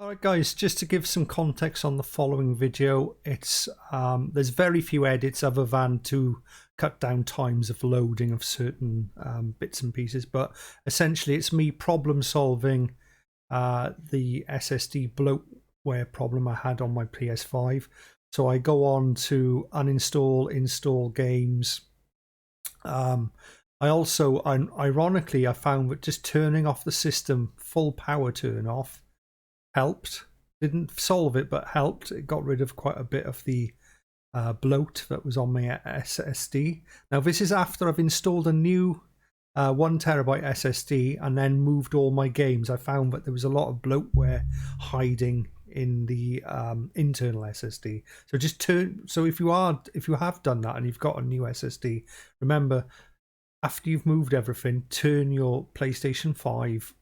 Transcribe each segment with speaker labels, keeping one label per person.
Speaker 1: Alright guys, just to give some context on the following video, there's very few edits other than to cut down times of loading of certain bits and pieces, but essentially it's me problem solving the SSD bloatware problem I had on my PS5. So I go on to uninstall, install games. Ironically, I found that just turning off the system full power turn off helped. Didn't solve it, but helped. It got rid of quite a bit of the bloat that was on my SSD. Now, this is after I've installed a new 1 TB SSD and then moved all my games. I found that there was a lot of bloatware hiding in the internal SSD. So if you have done that and you've got a new SSD, remember, after you've moved everything, turn your PlayStation 5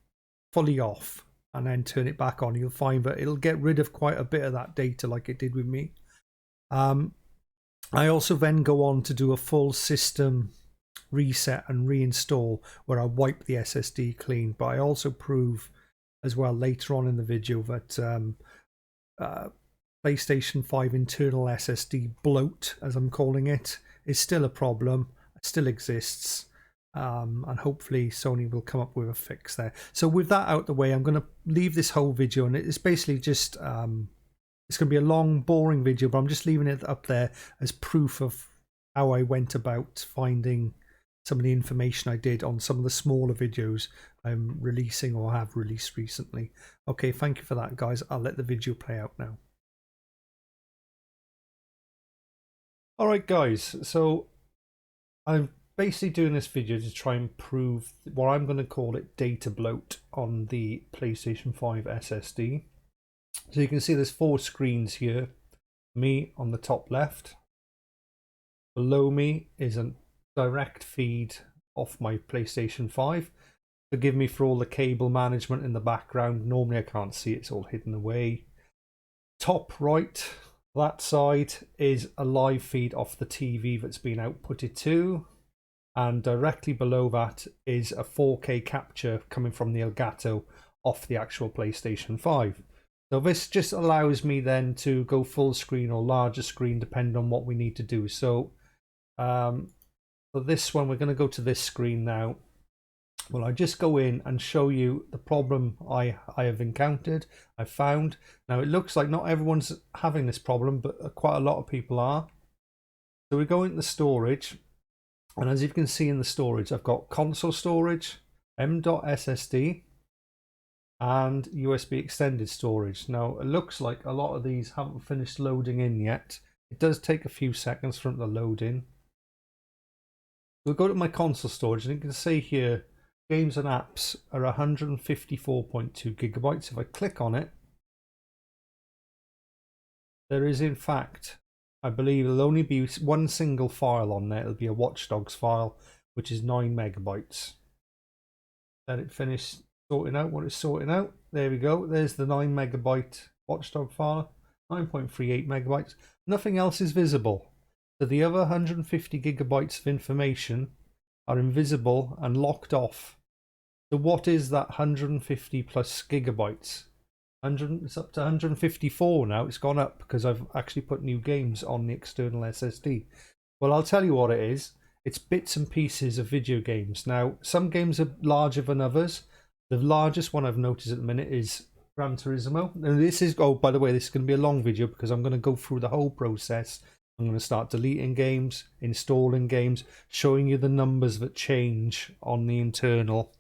Speaker 1: fully off and then turn it back on. You'll find that it'll get rid of quite a bit of that data like it did with me. I also then go on to do a full system reset and reinstall where I wipe the SSD clean, but I also prove as well later on in the video that PlayStation 5 internal SSD bloat, as I'm calling it, is still a problem. It still exists. And hopefully Sony will come up with a fix there. So with that out the way, I'm going to leave this whole video, and it's basically just it's going to be a long, boring video, but I'm just leaving it up there as proof of how I went about finding some of the information I did on some of the smaller videos I'm releasing or have released recently. Okay, thank you for that, guys. I'll let the video play out now. All right, guys. So I'm basically doing this video to try and prove what I'm going to call it data bloat on the PlayStation 5 SSD. So you can see there's 4 screens here. Me on the top left. Below me is a direct feed off my PlayStation 5. Forgive me for all the cable management in the background. Normally I can't see it, it's all hidden away. Top right, that side is a live feed off the TV that's been outputted to. And directly below that is a 4K capture coming from the Elgato off the actual PlayStation 5. So this just allows me then to go full screen or larger screen depending on what we need to do. So for this one, we're going to go to this screen now. Well, I just go in and show you the problem I have encountered, I found. Now it looks like not everyone's having this problem, but quite a lot of people are. So we go into the storage. And as you can see in the storage, I've got console storage, M.SSD, and USB extended storage. Now, it looks like a lot of these haven't finished loading in yet. It does take a few seconds for them to load in. We'll go to my console storage, and you can see here, games and apps are 154.2 gigabytes. If I click on it, there is in fact, I believe there'll only be one single file on there. It'll be a Watch Dogs file, which is 9 megabytes. Let it finish sorting out what it's sorting out. There we go. There's the 9 megabyte Watch Dog file, 9.38 megabytes. Nothing else is visible. So the other 150 gigabytes of information are invisible and locked off. So what is that 150 plus gigabytes? It's up to 154 now. It's gone up because I've actually put new games on the external SSD. Well, I'll tell you what it is. It's bits and pieces of video games. Now, some games are larger than others. The largest one I've noticed at the minute is Gran Turismo. And this is, oh, by the way, this is going to be a long video because I'm going to go through the whole process. I'm going to start deleting games, installing games, showing you the numbers that change on the internal.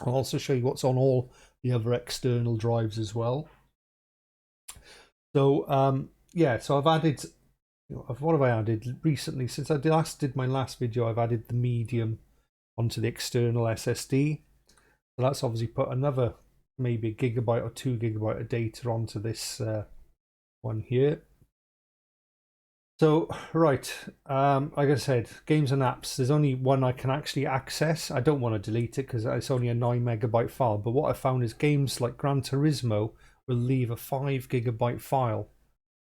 Speaker 1: I'll also show you what's on all the other external drives as well. So yeah, so I've added, what have I added recently? Since I did my last video, I've added the medium onto the external SSD. So that's obviously put another maybe a gigabyte or 2 gigabyte of data onto this one here. So right, like I said, games and apps, there's only one I can actually access. I don't want to delete it because it's only a 9 megabyte file. But what I found is games like Gran Turismo will leave a 5 gigabyte file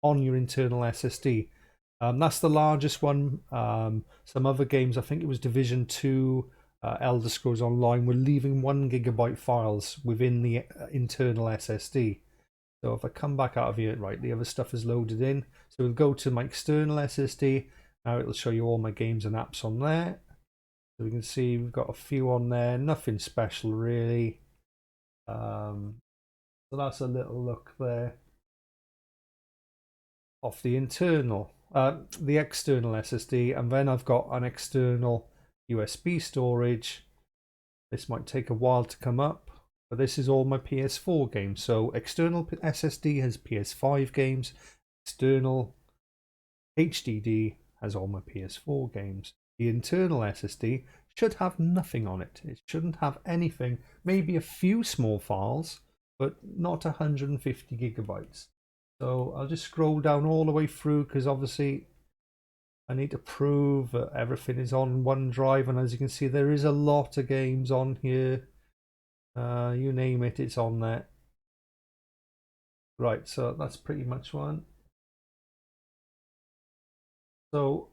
Speaker 1: on your internal SSD. That's the largest one. Some other games, I think it was Division 2, Elder Scrolls Online, were leaving 1 gigabyte files within the internal SSD. So if I come back out of here, right, the other stuff is loaded in. So we'll go to my external SSD. Now it'll show you all my games and apps on there. So we can see we've got a few on there, nothing special really. So that's a little look there off the internal, the external SSD, and then I've got an external USB storage. This might take a while to come up, but this is all my PS4 games. So external SSD has PS5 games, external HDD has all my PS4 games. The internal SSD should have nothing on it. It shouldn't have anything, maybe a few small files, but not 150 gigabytes. So I'll just scroll down all the way through because obviously I need to prove that everything is on OneDrive, and as you can see there is a lot of games on here. You name it, it's on there. Right, so that's pretty much one. So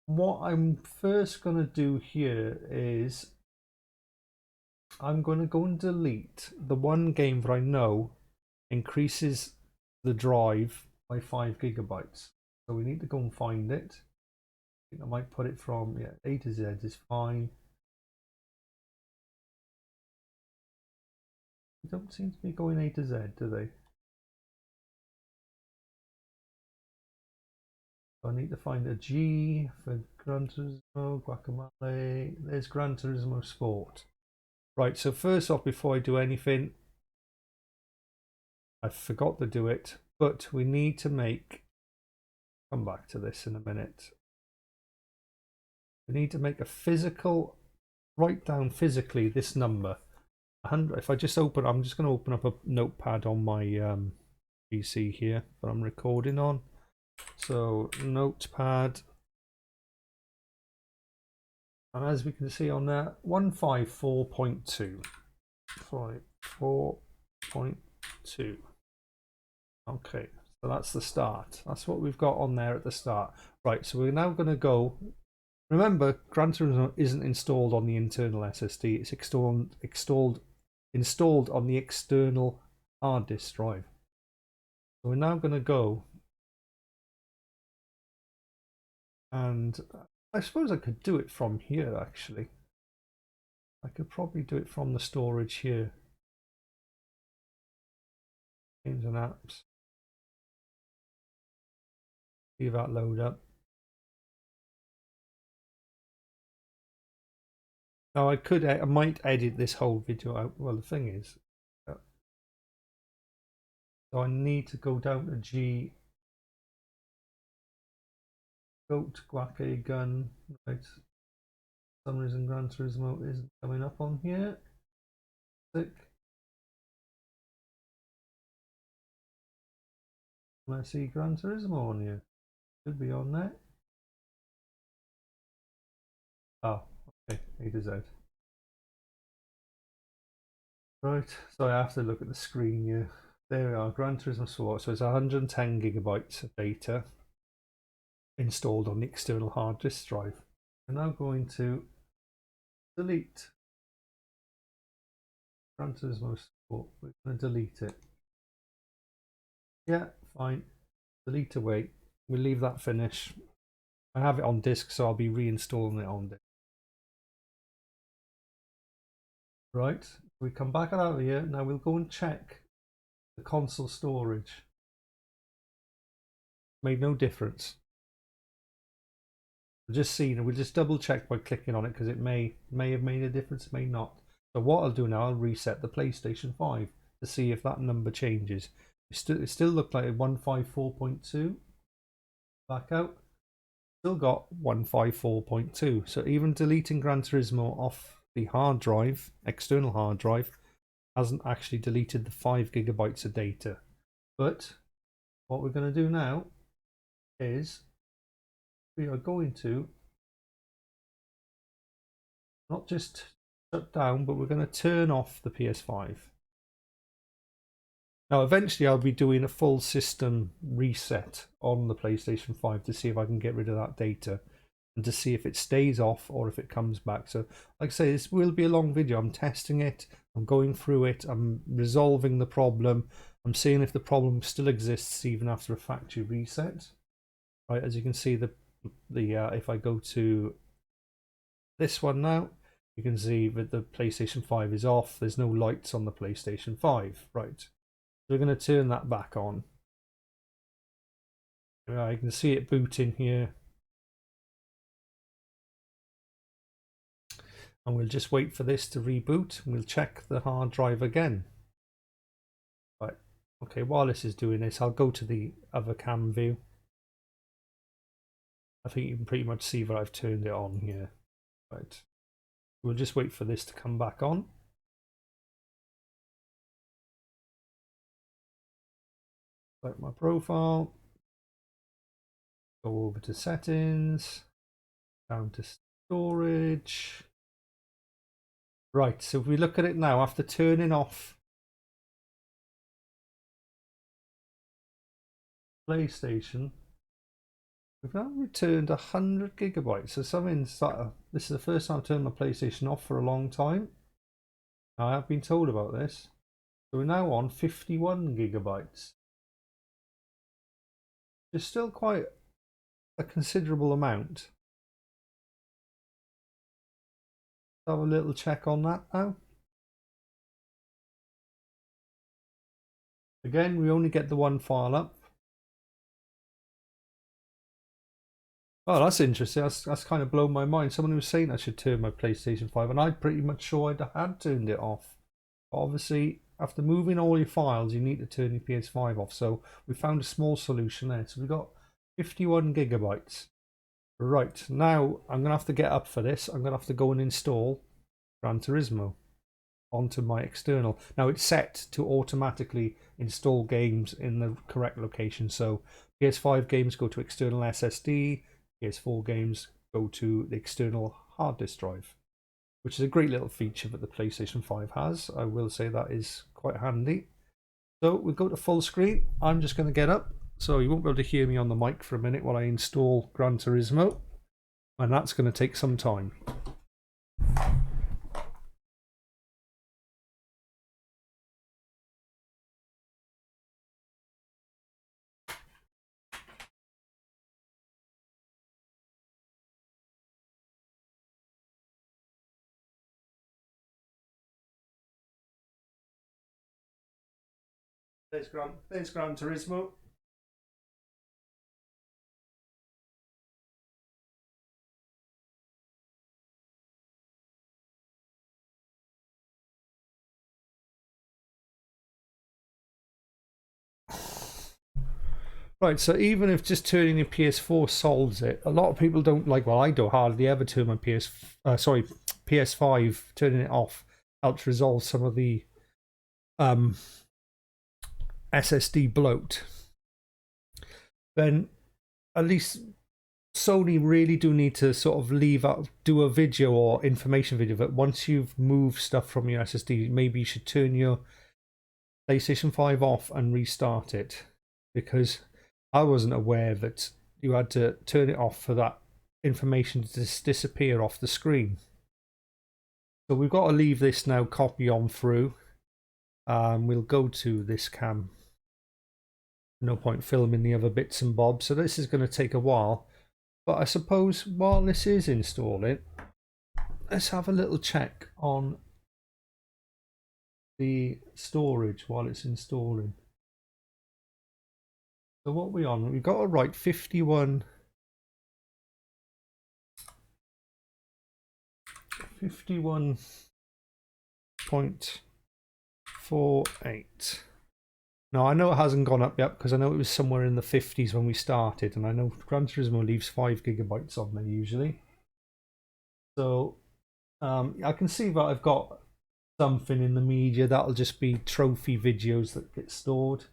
Speaker 1: what I'm first going to do here is I'm going to go and delete the one game that I know increases the drive by 5 gigabytes. So we need to go and find it. I think I might put it from, yeah, A to Z is fine. They don't seem to be going A to Z, do they? So I need to find a G for Gran Turismo, Guacamole. There's Gran Turismo Sport. Right, so first off, before I do anything, I forgot to do it, but we need to come back to this in a minute. We need to make a physical, write down physically this number. 100. If I just open, I'm just going to open up a notepad on my PC here that I'm recording on. So notepad, and as we can see on there, 154.2. 54.2. Okay, so that's the start. That's what we've got on there at the start. Right, so we're now going to go. Remember, Gran Turismo isn't installed on the internal SSD. It's installed on the external hard disk drive. So we're now going to go, and I suppose I could do it from here actually. I could probably do it from the storage here. Games and apps. See that load up. Now I might edit this whole video out. Well, the thing is, so I need to go down to G. Goat, Guac, Gun. Right. For some reason Gran Turismo isn't coming up on here. Sick. I see Gran Turismo on here. Should be on there. Oh, okay, A to Z. Right, so I have to look at the screen here. There we are, Gran Turismo Sport. So it's 110 gigabytes of data installed on the external hard disk drive. I'm now going to delete Gran Turismo Sport. We're going to delete it. Yeah, fine. Delete away. We'll leave that finish. I have it on disk, so I'll be reinstalling it on disk. Right, we come back out of here. Now we'll go and check the console storage. Made no difference. We'll just double check by clicking on it because it may have made a difference, may not. So what I'll do now, I'll reset the PlayStation 5 to see if that number changes. It still looked like a 154.2. Back out. Still got 154.2. So even deleting Gran Turismo off the hard drive, external hard drive, hasn't actually deleted the 5 gigabytes of data. But what we're going to do now is we are going to not just shut down, but we're going to turn off the PS5. Now eventually I'll be doing a full system reset on the PlayStation 5 to see if I can get rid of that data and to see if it stays off or if it comes back. So like I say, this will be a long video. I'm testing it, I'm going through it, I'm resolving the problem, I'm seeing if the problem still exists even after a factory reset. Right, as you can see, if I go to this one now, you can see that the PlayStation 5 is off. There's no lights on the PlayStation 5. Right, so we're going to turn that back on. You can see it booting here. And we'll just wait for this to reboot. We'll check the hard drive again. Right, okay, while this is doing this, I'll go to the other cam view. I think you can pretty much see that I've turned it on here. Right, we'll just wait for this to come back on. Like my profile, go over to settings, down to storage. Right, so if we look at it now, after turning off PlayStation, we've now returned 100 gigabytes. So something's this is the first time I've turned my PlayStation off for a long time. I have been told about this. So we're now on 51 gigabytes. It's still quite a considerable amount. Have a little check on that now. Again, we only get the one file up. Oh, that's interesting. That's kind of blown my mind. Someone was saying I should turn my PlayStation 5, and I'm pretty much sure I had turned it off. Obviously, after moving all your files, you need to turn your PS5 off. So we found a small solution there. So we've got 51 gigabytes. Right, now I'm going to have to get up for this. I'm going to have to go and install Gran Turismo onto my external. Now it's set to automatically install games in the correct location. So PS5 games go to external SSD, PS4 games go to the external hard disk drive, which is a great little feature that the PlayStation 5 has. I will say that is quite handy. So we go to full screen. I'm just going to get up, so you won't be able to hear me on the mic for a minute while I install Gran Turismo, and that's going to take some time. There's Gran Turismo. Right, so even if just turning your PS4 solves it, a lot of people don't like. Well, I don't hardly ever turn my PS5. Turning it off helps resolve some of the SSD bloat. Then at least Sony really do need to sort of do a video or information video that once you've moved stuff from your SSD, maybe you should turn your PlayStation 5 off and restart it, because I wasn't aware that you had to turn it off for that information to just disappear off the screen. So we've got to leave this now copy on through. We'll go to this cam. No point filming the other bits and bobs. So this is going to take a while. But I suppose while this is installing, let's have a little check on the storage while it's installing. So what we're on, we've got to write 51.48. Now I know it hasn't gone up yet because I know it was somewhere in the 50s when we started, and I know Gran Turismo leaves 5 gigabytes on there usually. So I can see that I've got something in the media that'll just be trophy videos that get stored.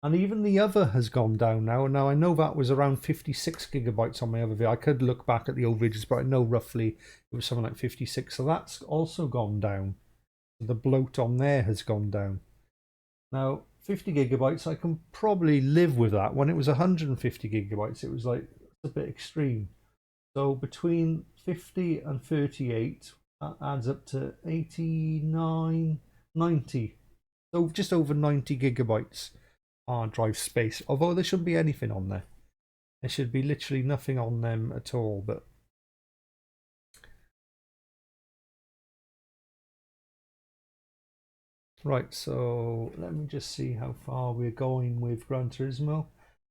Speaker 1: And even the other has gone down now. Now, I know that was around 56 gigabytes on my other video. I could look back at the old videos, but I know roughly it was something like 56. So that's also gone down. The bloat on there has gone down. Now, 50 gigabytes, I can probably live with that. When it was 150 gigabytes, it was like a bit extreme. So between 50 and 38, that adds up to 89, 90. So just over 90 gigabytes hard drive space, although there shouldn't be anything on there. There should be literally nothing on them at all, but right, so let me just see how far we're going with Gran Turismo.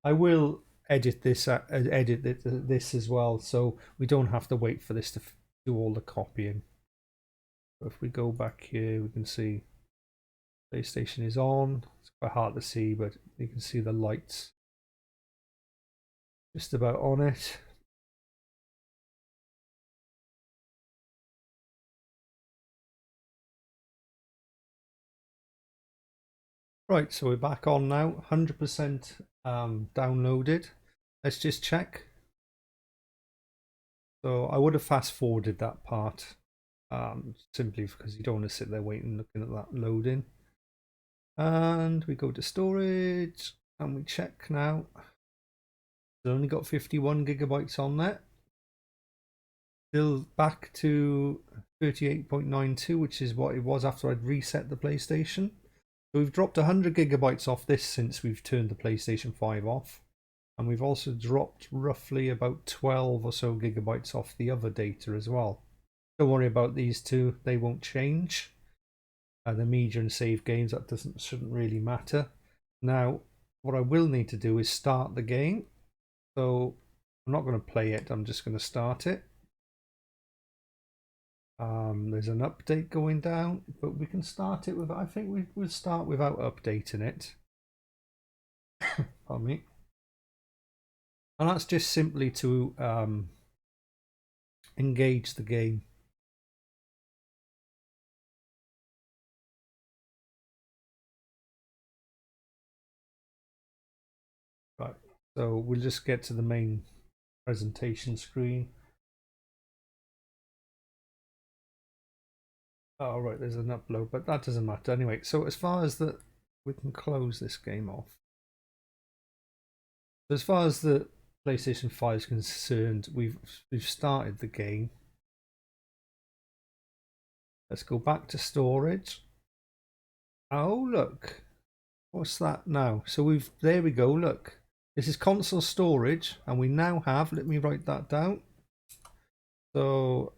Speaker 1: I will edit this as well, so we don't have to wait for this to do all the copying. If we go back here, we can see PlayStation is on. It's quite hard to see, but you can see the lights just about on it. Right, so we're back on now, 100% downloaded. Let's just check. So I would have fast forwarded that part, simply because you don't want to sit there waiting looking at that loading. And we go to storage and we check now. It's only got 51 gigabytes on there. Still back to 38.92, which is what it was after I'd reset the PlayStation. So we've dropped 100 gigabytes off this since we've turned the PlayStation 5 off. And we've also dropped roughly about 12 or so gigabytes off the other data as well. Don't worry about these two, they won't change. The media and save games, that shouldn't really matter. Now, what I will need to do is start the game. So I'm not going to play it, I'm just going to start it. There's an update going down, but we can start it with, I think we will start without updating it. Pardon me. And that's just simply to engage the game. Right, so we'll just get to the main presentation screen. Oh, right, there's an upload, but that doesn't matter anyway. So as far as the, we can close this game off. So as far as the PlayStation 5 is concerned, we've started the game. Let's go back to storage. Oh, look. What's that now? So there we go, look. This is console storage, and we now have, let me write that down. So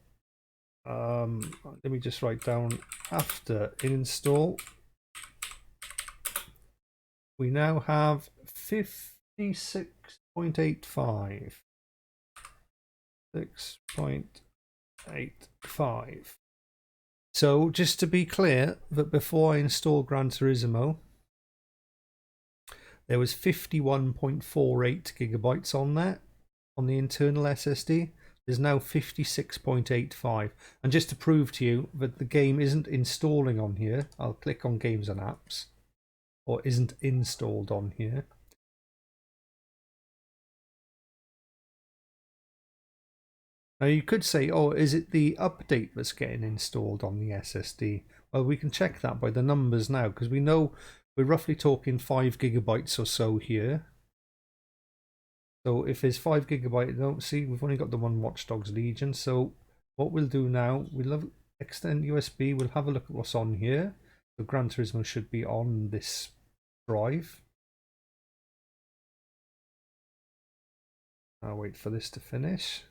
Speaker 1: let me just write down after install. We now have 56.85. 6.85. So just to be clear, that before I installed Gran Turismo, there was 51.48 gigabytes on there, on the internal SSD. There's now 56.85. And just to prove to you that the game isn't installing on here, I'll click on Games and Apps, or isn't installed on here. Now you could say, oh, is it the update that's getting installed on the SSD? Well, we can check that by the numbers now, because we know we're roughly talking 5 gigabytes or so here. So if there's 5 gigabytes, don't see, we've only got the one Watch Dogs Legion. So what we'll do now, we'll extend USB, we'll have a look at what's on here. So Gran Turismo should be on this drive. I'll wait for this to finish.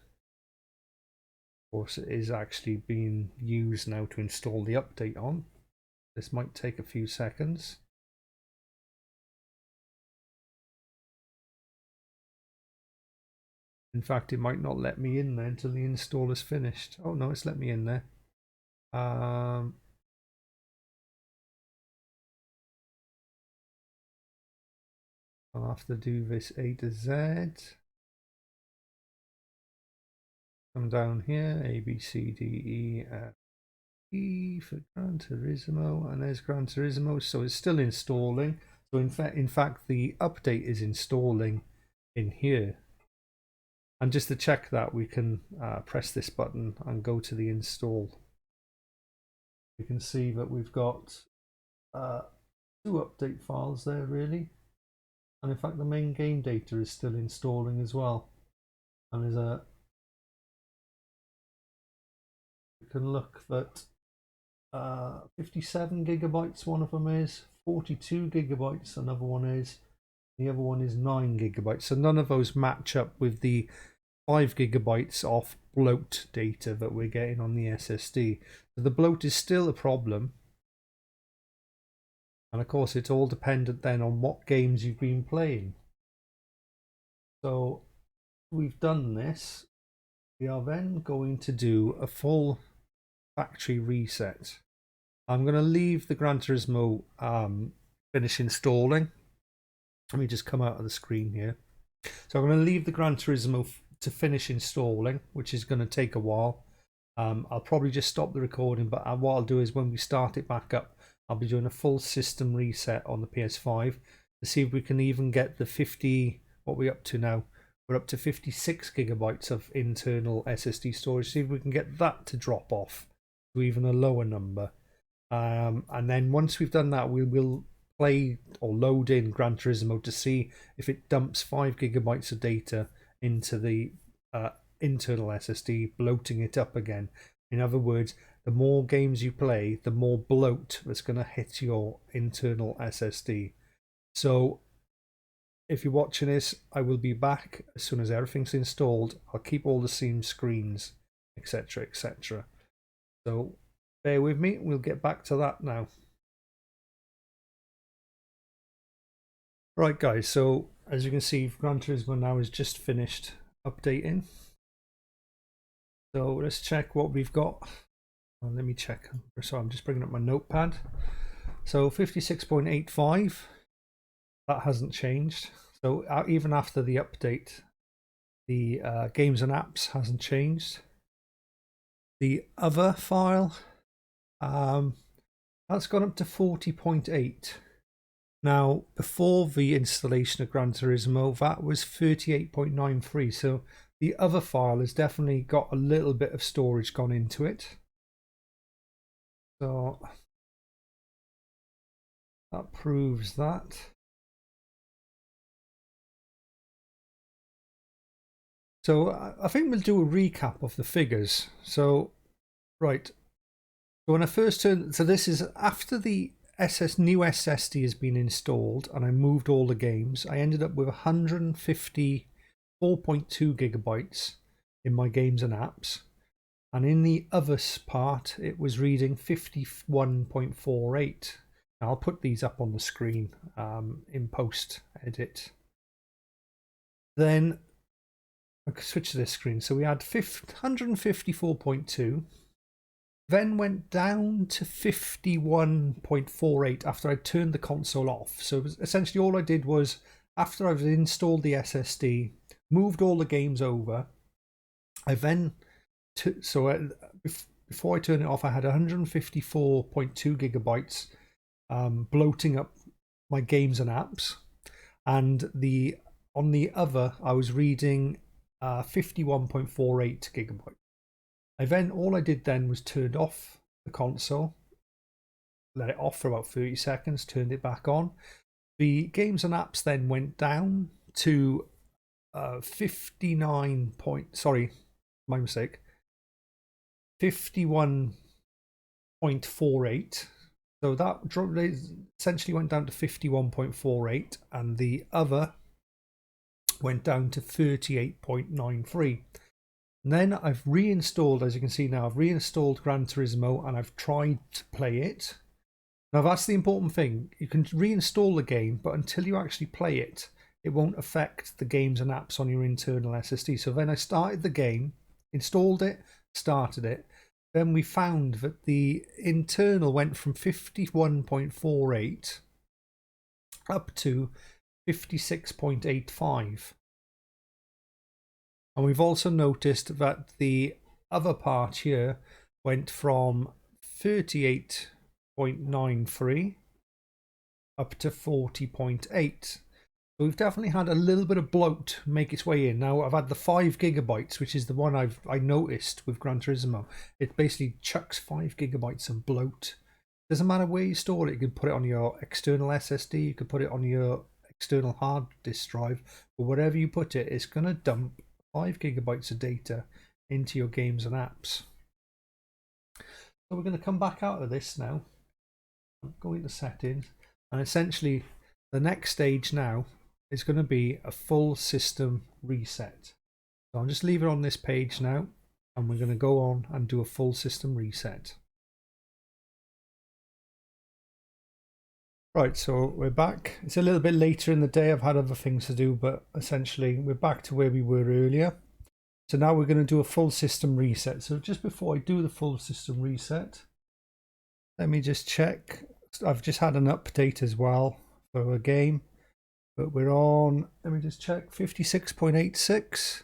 Speaker 1: Of course, it is actually being used now to install the update on. This might take a few seconds. In fact, it might not let me in there until the install is finished. Oh no, it's let me in there. I'll have to do this A to Z. Come down here, A, B, C, D, E, F, E for Gran Turismo, and there's Gran Turismo. So it's still installing. So in fact, the update is installing in here. And just to check that, we can press this button and go to the install. You can see that we've got 2 update files there, really. And in fact, the main game data is still installing as well. And there's a, you can look that 57 gigabytes one of them is, 42 gigabytes, another one is. The other one is 9 gigabytes. So none of those match up with the 5 gigabytes of bloat data that we're getting on the SSD. So the bloat is still a problem. And of course, it's all dependent then on what games you've been playing. So we've done this. We are then going to do a full factory reset. I'm going to leave the Gran Turismo finish installing. Let me just come out of the screen here. So I'm going to leave the Gran Turismo to finish installing, which is going to take a while. I'll probably just stop the recording, but what I'll do is when we start it back up, I'll be doing a full system reset on the PS5 to see if we can even get the 50, what we're up to now. We're up to 56 gigabytes of internal SSD storage. See if we can get that to drop off to even a lower number. And then once we've done that, we will play or load in Gran Turismo to see if it dumps 5 gigabytes of data into the internal SSD, bloating it up again. In other words, the more games you play, the more bloat that's going to hit your internal SSD. So if you're watching this, I will be back as soon as everything's installed. I'll keep all the same screens, etc, etc. So bear with me, we'll get back to that now. Right guys, so as you can see, Gran Turismo now is just finished updating. So let's check what we've got. Well, let me check. So I'm just bringing up my notepad. So 56.85, that hasn't changed. So even after the update, the games and apps hasn't changed. The other file, that's gone up to 40.8. Now, before the installation of Gran Turismo, that was 38.93. So the other file has definitely got a little bit of storage gone into it. So that proves that. So I think we'll do a recap of the figures. So, right. So when I first turned, so this is after the new SSD has been installed and I moved all the games, I ended up with 154.2 gigabytes in my games and apps. And in the others part, it was reading 51.48. Now I'll put these up on the screen in post edit. Then I could switch to this screen. So we had 154.2. Then went down to 51.48 after I turned the console off. So it was essentially all I did was, after I've installed the SSD, moved all the games over, I then, before I turned it off, I had 154.2 gigabytes bloating up my games and apps. And on the other, I was reading 51.48 gigabytes. All I did then was turned off the console, let it off for about 30 seconds, turned it back on. The games and apps then went down to 51.48. So that essentially went down to 51.48, and the other went down to 38.93. And then I've reinstalled, as you can see now, I've reinstalled Gran Turismo and I've tried to play it. Now that's the important thing. You can reinstall the game, but until you actually play it, it won't affect the games and apps on your internal SSD. So then I started the game, installed it, started it. Then we found that the internal went from 51.48 up to 56.85. And we've also noticed that the other part here went from 38.93 up to 40.8. So we've definitely had a little bit of bloat make its way in. Now I've had the 5 gigabytes, which is the one I noticed with Gran Turismo. It basically chucks 5 gigabytes of bloat. Doesn't matter where you store it. You can put it on your external SSD. You could put it on your external hard disk drive. But wherever you put it, it's going to dump 5 gigabytes of data into your games and apps. So we're going to come back out of this now. Go into settings. And essentially the next stage now is going to be a full system reset. So I'm just leaving it on this page now, and we're going to go on and do a full system reset. Right, so we're back. It's a little bit later in the day. I've had other things to do, but essentially we're back to where we were earlier. So now we're going to do a full system reset. So just before I do the full system reset, let me just check. I've just had an update as well for a game, but we're on, let me just check, 56.86.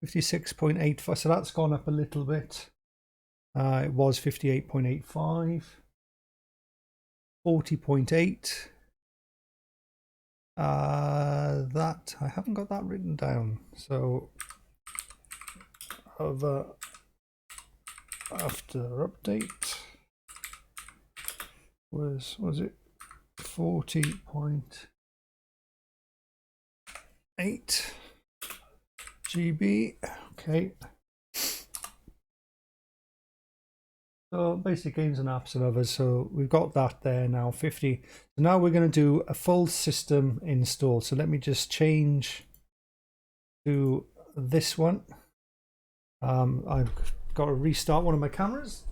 Speaker 1: 56.85, so that's gone up a little bit. It was 58.85. 40.8. That I haven't got that written down. So after update was it 40.8 GB? Okay. So basic games and apps and others. So we've got that there now, 50. So now we're going to do a full system install. So let me just change to this one. I've got to restart one of my cameras.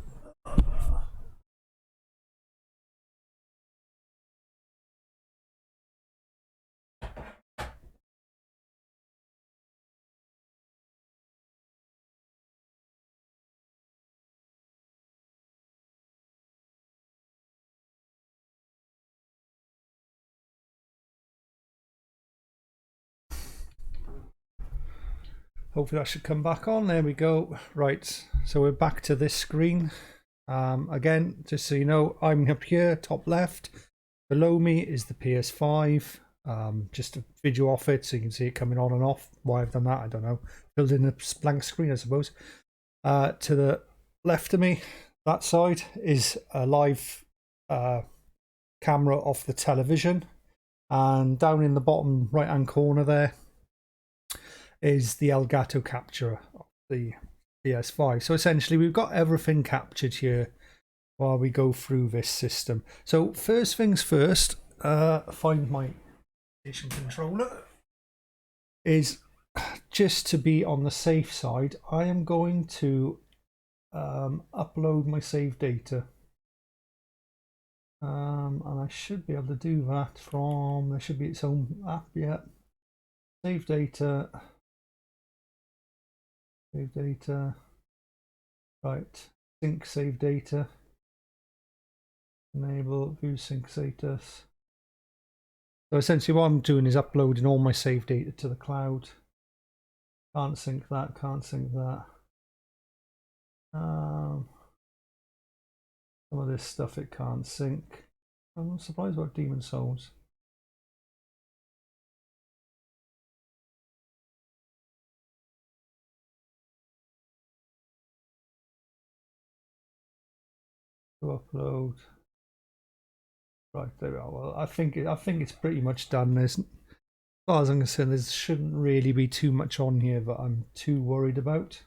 Speaker 1: Hopefully that should come back on. There we go. Right, so we're back to this screen. Again, just so you know, I'm up here, top left. Below me is the PS5. Just a video off it so you can see it coming on and off. Why I've done that, I don't know. Filled in a blank screen, I suppose. To the left of me, that side, is a live camera off the television. And down in the bottom right hand corner there is the Elgato capture of the PS5. So essentially we've got everything captured here while we go through this system. So first things first, find my PlayStation controller. Is just to be on the safe side, I am going to upload my save data. And I should be able to do that from, there should be its own app, yeah. Save data. Save data. Right. Sync save data. Enable view sync status. So essentially what I'm doing is uploading all my save data to the cloud. Can't sync that, can't sync that. Some of this stuff it can't sync. I'm surprised about Demon Souls. To upload. Right, there we are. Well, I think it's pretty much done. There's, as far as I'm concerned, there shouldn't really be too much on here that I'm too worried about.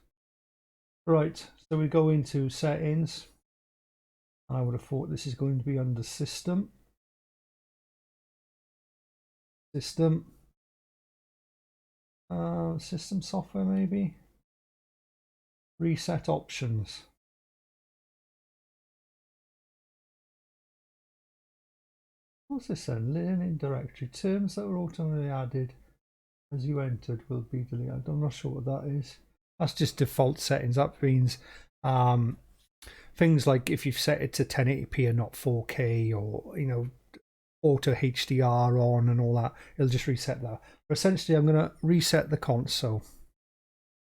Speaker 1: Right, so we go into settings. And I would have thought this is going to be under system. System. System software maybe. Reset options. What's this then? Learning directory. Terms that were automatically added as you entered will be deleted. I'm not sure what that is. That's just default settings. That means things like if you've set it to 1080p and not 4K, or you know, auto HDR on and all that, it'll just reset that. But essentially I'm going to reset the console.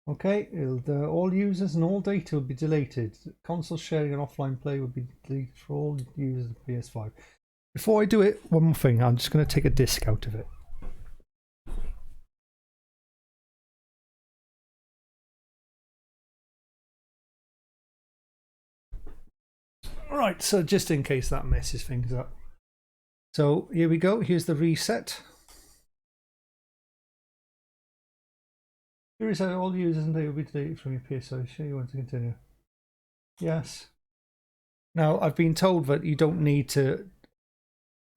Speaker 1: Okay, all users and all data will be deleted. Console sharing and offline play will be deleted for all users of PS5. Before I do it, one more thing, I'm just going to take a disk out of it. Alright, so just in case that messes things up. So here we go, here's the reset. Reset all users and data will be deleted from your PS5. Sure you want to continue? Yes. Now I've been told that you don't need to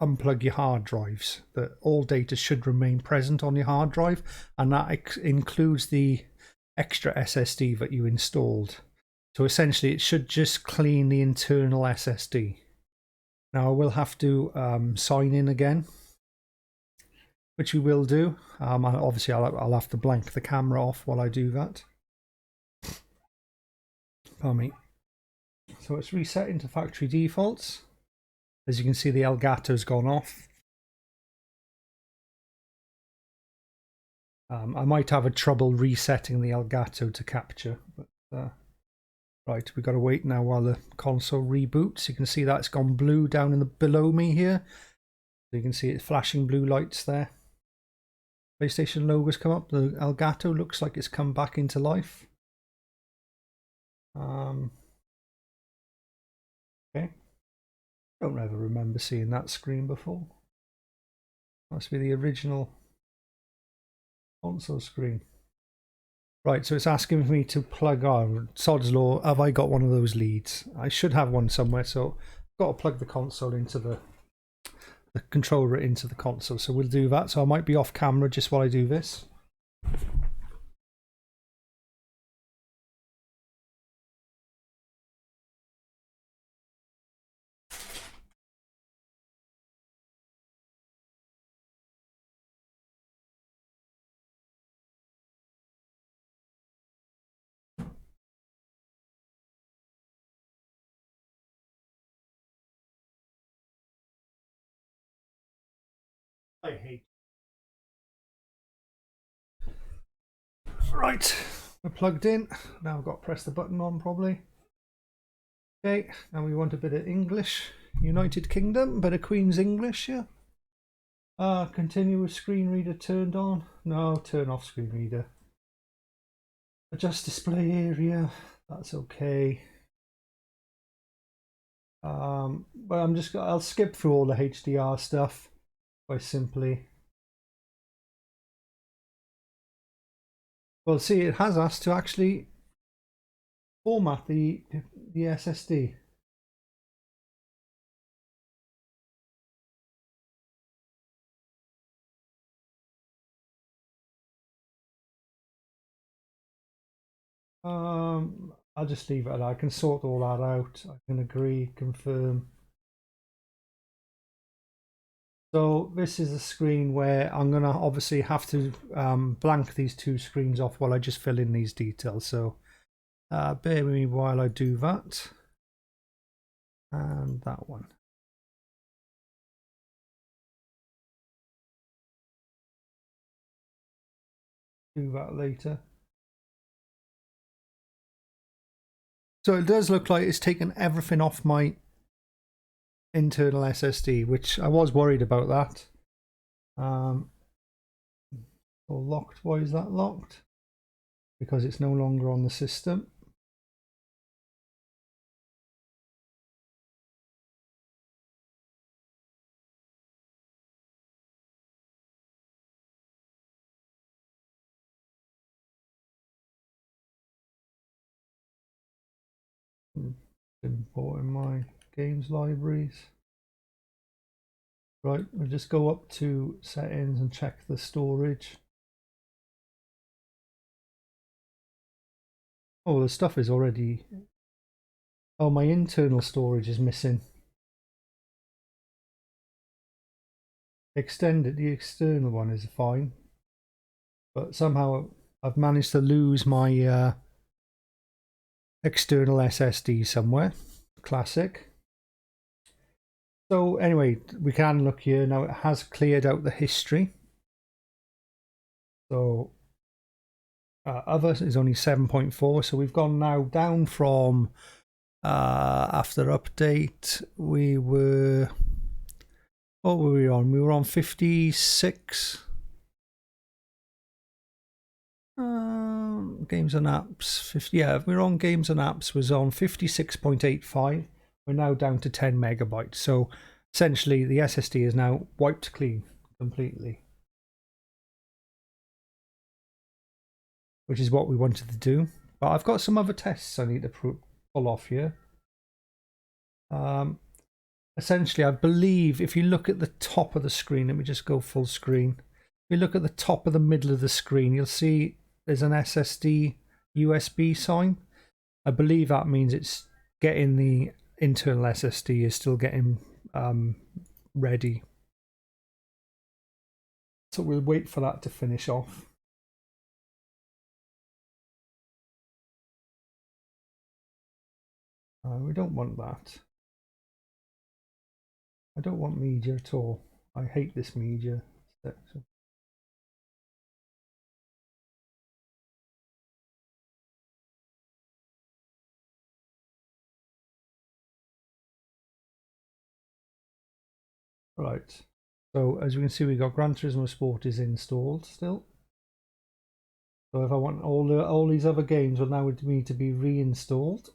Speaker 1: unplug your hard drives. That all data should remain present on your hard drive, and that includes the extra SSD that you installed. So essentially it should just clean the internal SSD. Now I will have to sign in again, which we will do. Obviously I'll have to blank the camera off while I do that. Pardon me. So it's reset into factory defaults. As you can see, the Elgato's gone off. I might have a trouble resetting the Elgato to capture, but right, we've got to wait now while the console reboots. You can see that's gone blue down in the below me here. So you can see it's flashing blue lights there. PlayStation logo's come up. The Elgato looks like it's come back into life. Okay. Don't ever remember seeing that screen before. Must be the original console screen. Right, so it's asking me to plug on. Sod's law, have I got one of those leads? I should have one somewhere, so I've got to plug the console into the controller into the console. So we'll do that. So I might be off camera just while I do this. I hate. Right, we're plugged in. Now I've got to press the button on probably. Okay, now we want a bit of English. United Kingdom, bit of Queen's English, yeah. Continue with screen reader turned on. No, turn off screen reader. Adjust display area. That's okay. But I'll skip through all the HDR stuff quite simply. Well, see, it has asked to actually format the SSD. I'll just leave it at that. I can sort all that out. I can agree, confirm. So this is a screen where I'm going to obviously have to blank these two screens off while I just fill in these details. So bear with me while I do that. And that one. Do that later. So it does look like it's taken everything off my internal SSD, which I was worried about that. So locked, why is that locked? Because it's no longer on the system. Importing my games libraries. Right, we'll just go up to settings and check the storage. Oh, the stuff is already... Oh, my internal storage is missing. Extended, the external one is fine. But somehow I've managed to lose my external SSD somewhere. Classic. So anyway, we can look here. Now it has cleared out the history. So other is only 7.4. So we've gone now down from after update. We were... What were we on? We were on 56. Games and apps. 50. Yeah, we were on games and apps. Was on 56.85. We're now down to 10 megabytes. So essentially, the SSD is now wiped clean completely, which is what we wanted to do. But I've got some other tests I need to pull off here. essentially, I believe if you look at the top of the screen, let me just go full screen. If you look at the top of the middle of the screen, you'll see there's an SSD USB sign. I believe that means it's getting the internal SSD is still getting ready. So we'll wait for that to finish off. We don't want that. I don't want media at all. I hate this media section. Right. So as you can see, we got Gran Turismo Sport is installed still. So if I want all these other games will now need to be reinstalled.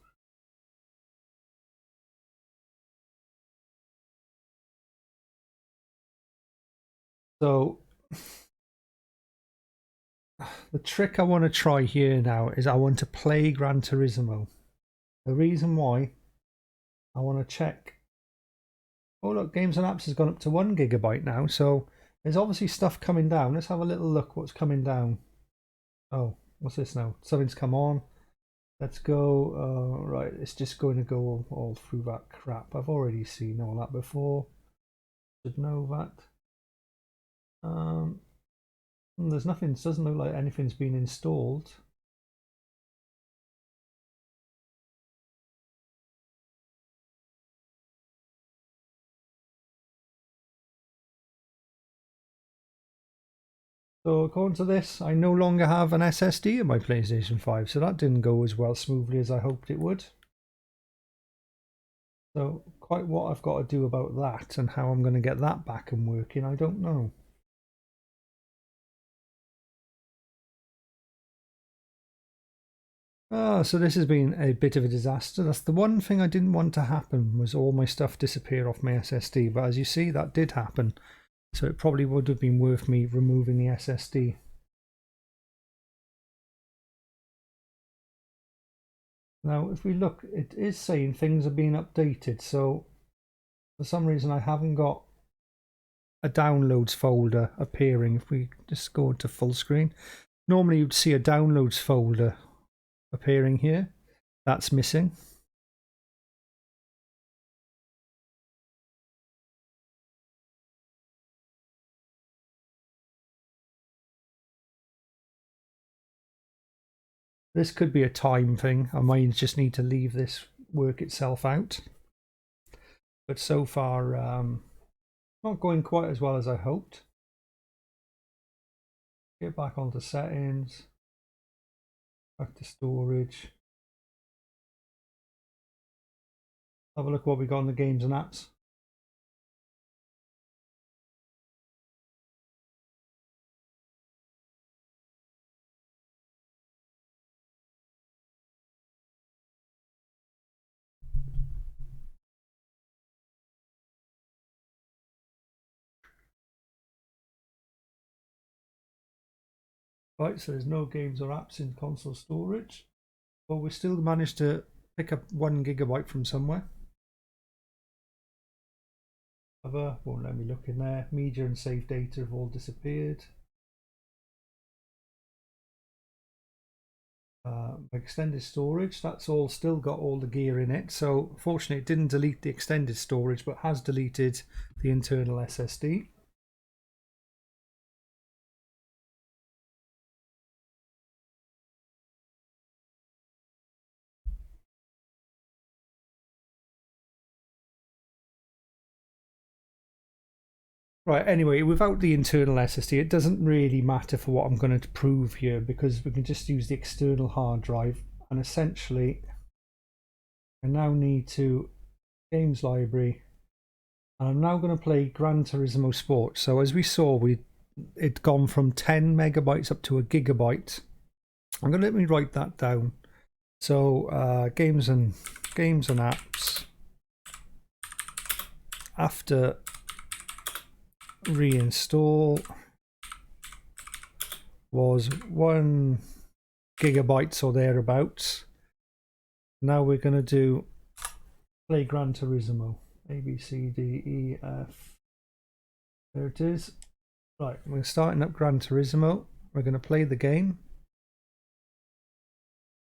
Speaker 1: So the trick I want to try here now is I want to play Gran Turismo. The reason why, I want to check. Oh look, Games and Apps has gone up to 1 GB now, so there's obviously stuff coming down. Let's have a little look what's coming down. Oh, what's this now? Something's come on. Let's go. Right, it's just going to go all through that crap. I've already seen all that before. Should know that. There's nothing. It doesn't look like anything's been installed. So according to this, I no longer have an SSD in my PlayStation 5, so that didn't go as well smoothly as I hoped it would. So quite what I've got to do about that and how I'm going to get that back and working, I don't know. So this has been a bit of a disaster. That's the one thing I didn't want to happen, was all my stuff disappear off my SSD. But as you see, that did happen. So it probably would have been worth me removing the SSD. Now, if we look, it is saying things are being updated. So for some reason, I haven't got a downloads folder appearing. If we just go to full screen, normally you'd see a downloads folder appearing here. That's missing. This could be a time thing. I might just need to leave this work itself out. But so far, not going quite as well as I hoped. Get back onto settings, back to storage. Have a look what we got in the games and apps. Right, so there's no games or apps in console storage, but we still managed to pick up 1 GB from somewhere. Other won't let me look in there. Media and save data have all disappeared. Extended storage, that's all still got all the gear in it. So fortunately it didn't delete the extended storage, but has deleted the internal SSD. Right, anyway, without the internal SSD, it doesn't really matter for what I'm going to prove here, because we can just use the external hard drive. And essentially, I now need to games library, and I'm now going to play Gran Turismo Sport. So as we saw, it'd gone from 10 megabytes up to 1 gigabyte. I'm going to let me write that down. So games and apps after reinstall was 1 gigabyte or thereabouts. Now we're going to do play Gran Turismo. A, B, C, D, E, F. There it is. Right, we're starting up Gran Turismo. We're going to play the game.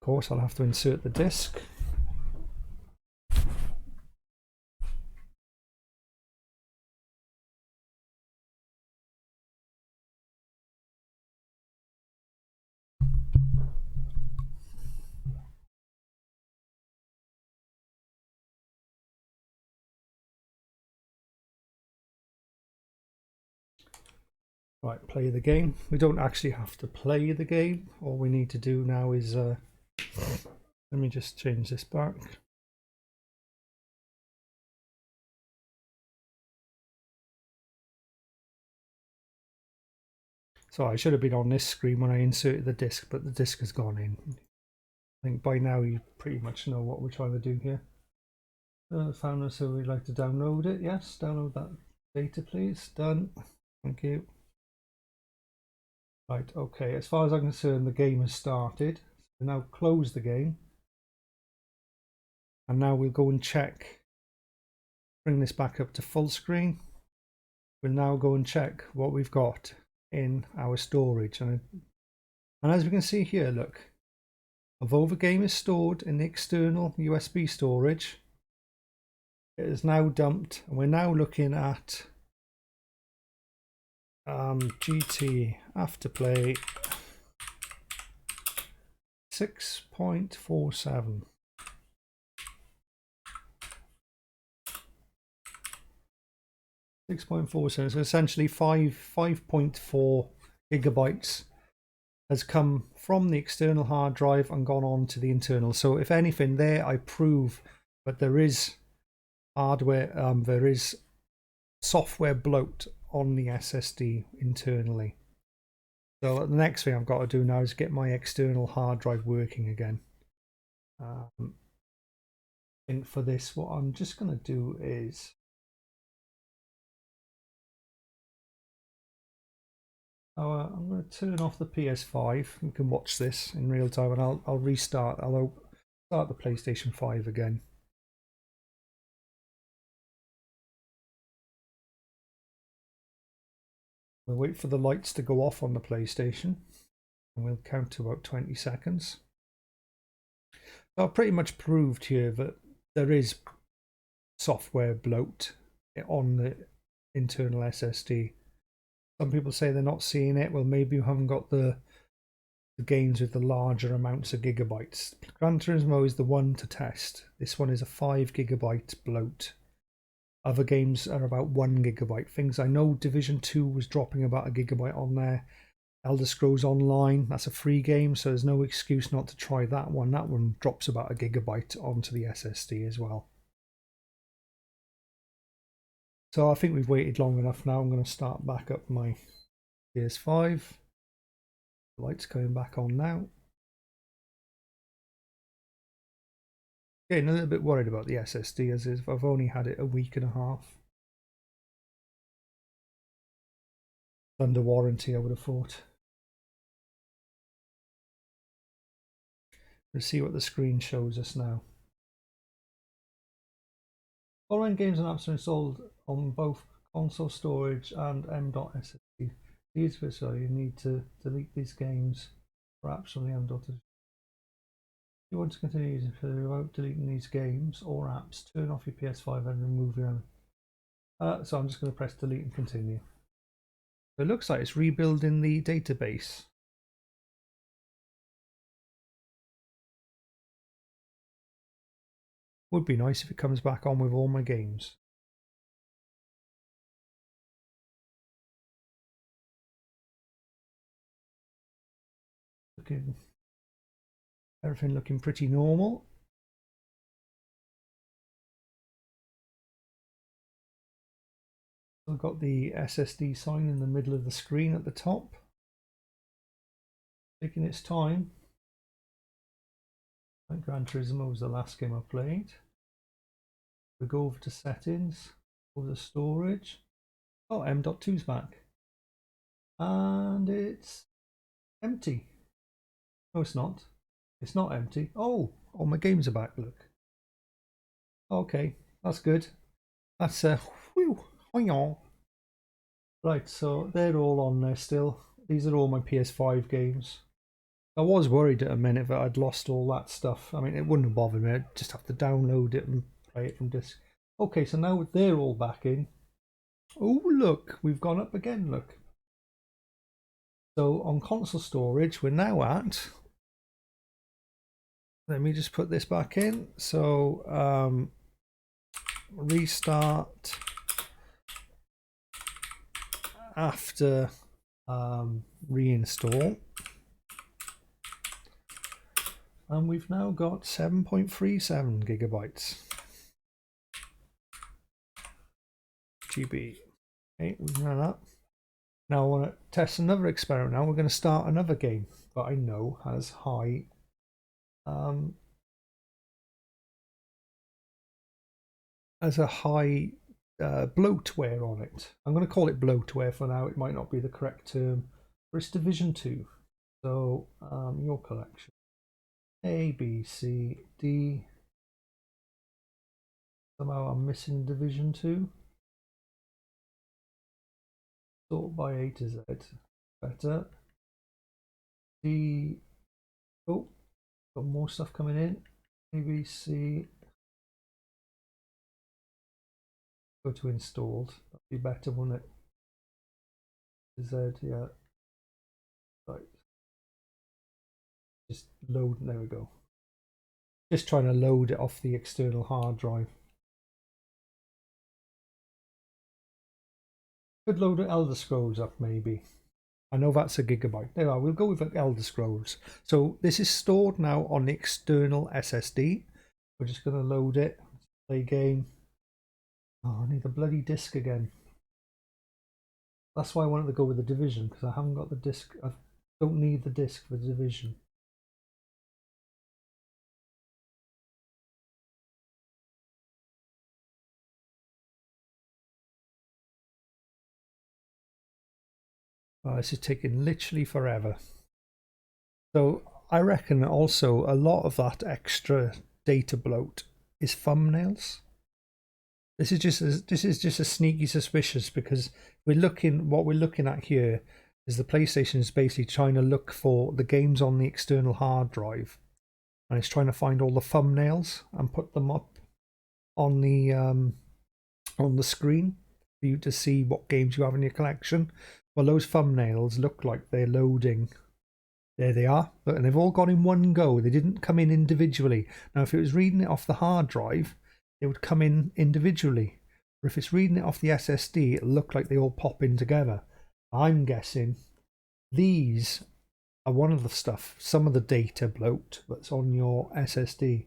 Speaker 1: Of course, I'll have to insert the disc. Right, play the game. We don't actually have to play the game. All we need to do now is, let me just change this back. So I should have been on this screen when I inserted the disc, but the disc has gone in. I think by now you pretty much know what we're trying to do here. Found us, so we'd like to download it. Yes, download that data, please. Done. Thank you. Right, okay, as far as I'm concerned, the game has started. So now close the game. And now we'll go and check. Bring this back up to full screen. We'll now go and check what we've got in our storage. And as we can see here, look, although the game is stored in the external USB storage, it is now dumped. And we're now looking at GT Afterplay 6.47. 6.47, so essentially 5.4 gigabytes has come from the external hard drive and gone on to the internal. So if anything, there I prove that there is hardware, there is software bloat on the SSD internally. So the next thing I've got to do now is get my external hard drive working again. And for this, what I'm just going to do is I'm going to turn off the PS5. You can watch this in real time, and I'll restart. I'll start the PlayStation 5 again. We'll wait for the lights to go off on the PlayStation, and we'll count to about 20 seconds. So I've pretty much proved here that there is software bloat on the internal SSD. Some people say they're not seeing it. Well, maybe you haven't got the games with the larger amounts of gigabytes. Gran Turismo is the one to test. This one is a 5 gigabyte bloat. Other games are about 1 gigabyte. Things I know, Division 2 was dropping about a gigabyte on there. Elder Scrolls Online, that's a free game, so there's no excuse not to try that one. That one drops about a gigabyte onto the SSD as well. So I think we've waited long enough now. I'm going to start back up my PS5. The light's coming back on now. Getting a little bit worried about the SSD as if I've only had it a week and a half. Under warranty, I would have thought. Let's see what the screen shows us now. Following games and apps are installed on both console storage and m.ssd. So you need to delete these games or apps from the m.ssd. If you want to continue using without deleting these games or apps, turn off your PS5 and remove your so I'm just going to press delete and continue. So it looks like it's rebuilding the database. Would be nice if it comes back on with all my games. Everything looking pretty normal. I've got the SSD sign in the middle of the screen at the top. Taking its time. Gran Turismo was the last game I played. We go over to settings, over to storage. Oh, M.2's back. And it's empty. No, it's not. It's not empty. Oh, my games are back, look. Okay, that's good. That's a whew, hoing. Right, so they're all on there still. These are all my PS5 games. I was worried at a minute that I'd lost all that stuff. I mean, it wouldn't have bothered me. I'd just have to download it and play it from disk. Okay, so now they're all back in. Oh, look, we've gone up again, look. So on console storage, we're now at... Let me just put this back in. So, restart after reinstall. And we've now got 7.37 gigabytes. GB. Okay, we've done that. Now I want to test another experiment. Now we're going to start another game that I know has high bloatware on it. I'm going to call it bloatware for now. It might not be the correct term, but it's Division 2. So your collection. A, B, C, D. Somehow I'm missing Division 2. Sort by A to Z. Better. D. Oh, got more stuff coming in. A, B, C. Go to installed. That'd be better, wouldn't it? Z, yeah. Right. Just load. There we go. Just trying to load it off the external hard drive. Could load Elder Scrolls up maybe. I know that's a gigabyte. There we are. We'll go with Elder Scrolls. So this is stored now on the external SSD. We're just going to load it. Play game. Oh, I need the bloody disc again. That's why I wanted to go with the Division, because I haven't got the disc. I don't need the disc for the Division. Oh, this is taking literally forever. So I reckon also a lot of that extra data bloat is thumbnails. This is just a sneaky suspicious, because what we're looking at here is the PlayStation is basically trying to look for the games on the external hard drive, and it's trying to find all the thumbnails and put them up on the screen for you to see what games you have in your collection. Well, those thumbnails look like they're loading. There they are, and they've all gone in one go. They didn't come in individually. Now, if it was reading it off the hard drive, it would come in individually. Or if it's reading it off the SSD, it'll look like they all pop in together. I'm guessing these are one of the stuff, some of the data bloat that's on your SSD.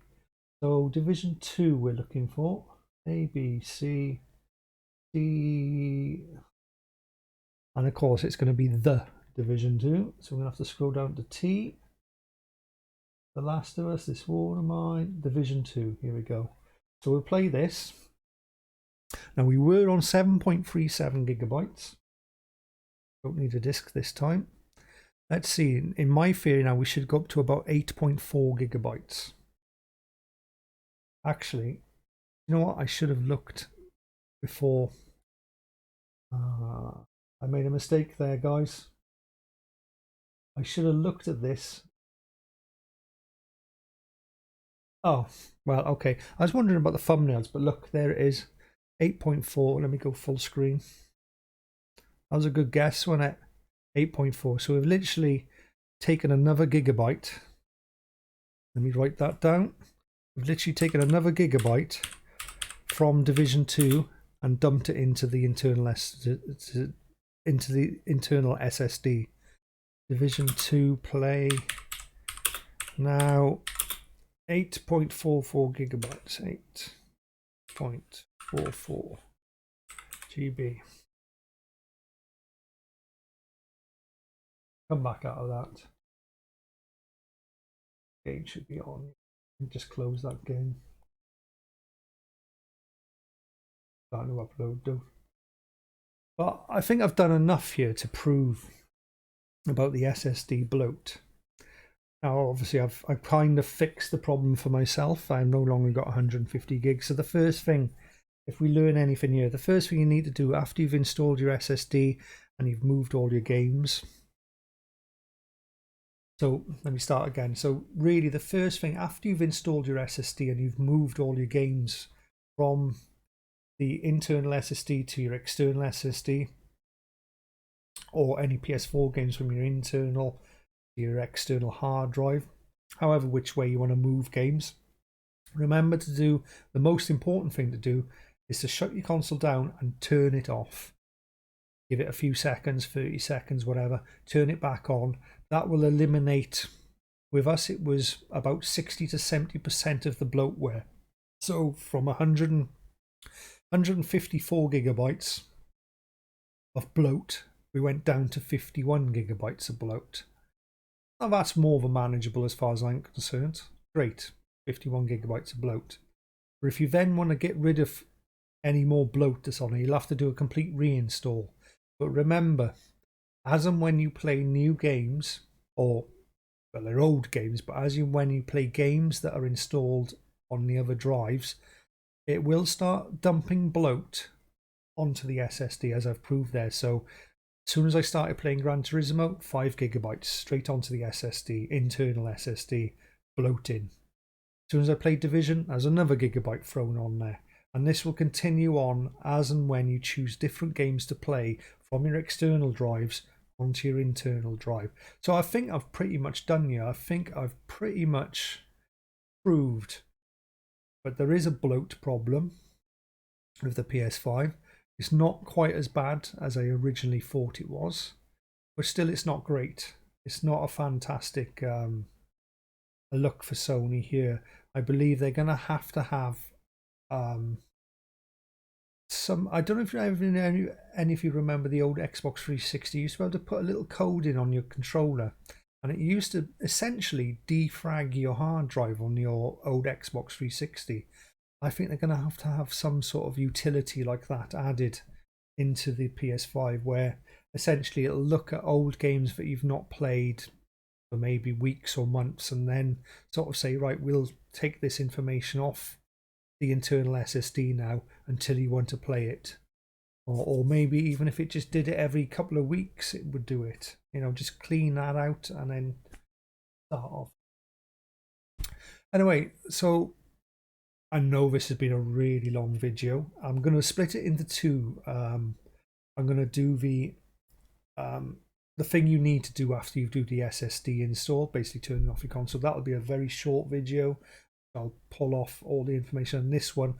Speaker 1: So Division 2 we're looking for. A, B, C, D. And of course it's going to be the Division 2. So we're going to have to scroll down to T. The Last of Us, this War of Mine, Division 2. Here we go. So we'll play this. Now we were on 7.37 gigabytes. Don't need a disk this time. Let's see, in my theory now we should go up to about 8.4 gigabytes. Actually, you know what? I should have looked before. I made a mistake there, guys. I should have looked at this. Oh, well, okay. I was wondering about the thumbnails, but look, there it is. 8.4. Let me go full screen. That was a good guess, wasn't it? 8.4. So we've literally taken another gigabyte. Let me write that down. We've literally taken another gigabyte from Division 2 and dumped it into the internal SSD. Division 2 play now. 8.44 gigabytes. 8.44 GB. Come back out of that. Game should be on. Just close that game. Starting to upload though. But I think I've done enough here to prove about the SSD bloat. Now obviously I've kind of fixed the problem for myself. I've no longer got 150 gigs. So the first thing if we learn anything here, the first thing you need to do after you've installed your SSD and you've moved all your games. So let me start again. So really the first thing after you've installed your SSD and you've moved all your games from the internal SSD to your external SSD, or any PS4 games from your internal to your external hard drive, however which way you want to move games, remember to do the most important thing to do is to shut your console down and turn it off. Give it a few seconds, 30 seconds, whatever, turn it back on. That will eliminate, with us it was about 60 to 70% of the bloatware. So from 154 gigabytes of bloat, we went down to 51 gigabytes of bloat. Now that's more than manageable as far as I'm concerned. Great, 51 gigabytes of bloat. But if you then want to get rid of any more bloat that's on it, you'll have to do a complete reinstall. But remember, as and when you play new games, or well, they're old games, but when you play games that are installed on the other drives, it will start dumping bloat onto the SSD, as I've proved there. So as soon as I started playing Gran Turismo, 5 gigabytes straight onto the SSD, internal SSD, bloating. As soon as I played Division, there's another gigabyte thrown on there. And this will continue on as and when you choose different games to play from your external drives onto your internal drive. So I think I've pretty much done here. I think I've pretty much proved. But there is a bloat problem with the PS5. It's not quite as bad as I originally thought it was, but still it's not great. It's not a fantastic look for Sony here. I believe they're going to have some, I don't know if any of you remember the old Xbox 360. You used to be able to put a little code in on your controller, and it used to essentially defrag your hard drive on your old Xbox 360. I think they're going to have some sort of utility like that added into the PS5, where essentially it'll look at old games that you've not played for maybe weeks or months, and then sort of say, right, we'll take this information off the internal SSD now until you want to play it. Or maybe even if it just did it every couple of weeks, it would do it. You know, just clean that out and then start off. Anyway, so I know this has been a really long video. I'm going to split it into two. I'm going to do the thing you need to do after you do the SSD install, basically turning off your console. That'll be a very short video. I'll pull off all the information on this one.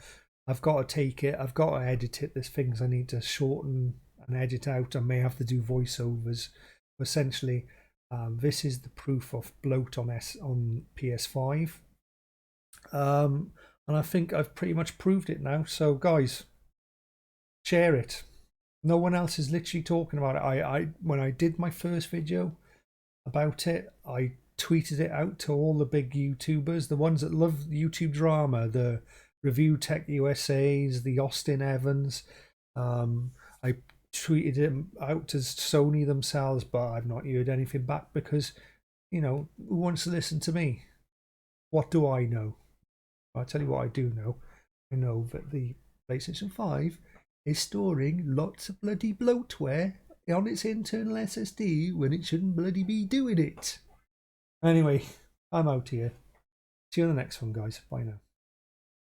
Speaker 1: I've got to take it, I've got to edit it. There's things I need to shorten and edit out. I may have to do voiceovers. But essentially, this is the proof of bloat on PS5. And I think I've pretty much proved it now. So guys, share it. No one else is literally talking about it. When I did my first video about it, I tweeted it out to all the big YouTubers, the ones that love YouTube drama, the Review Tech USAs, the Austin Evans. I tweeted it out to Sony themselves, but I've not heard anything back because, you know, who wants to listen to me? What do I know? I'll tell you what I do know. I know that the PlayStation 5 is storing lots of bloody bloatware on its internal SSD when it shouldn't bloody be doing it. Anyway, I'm out here. See you on the next one, guys. Bye now.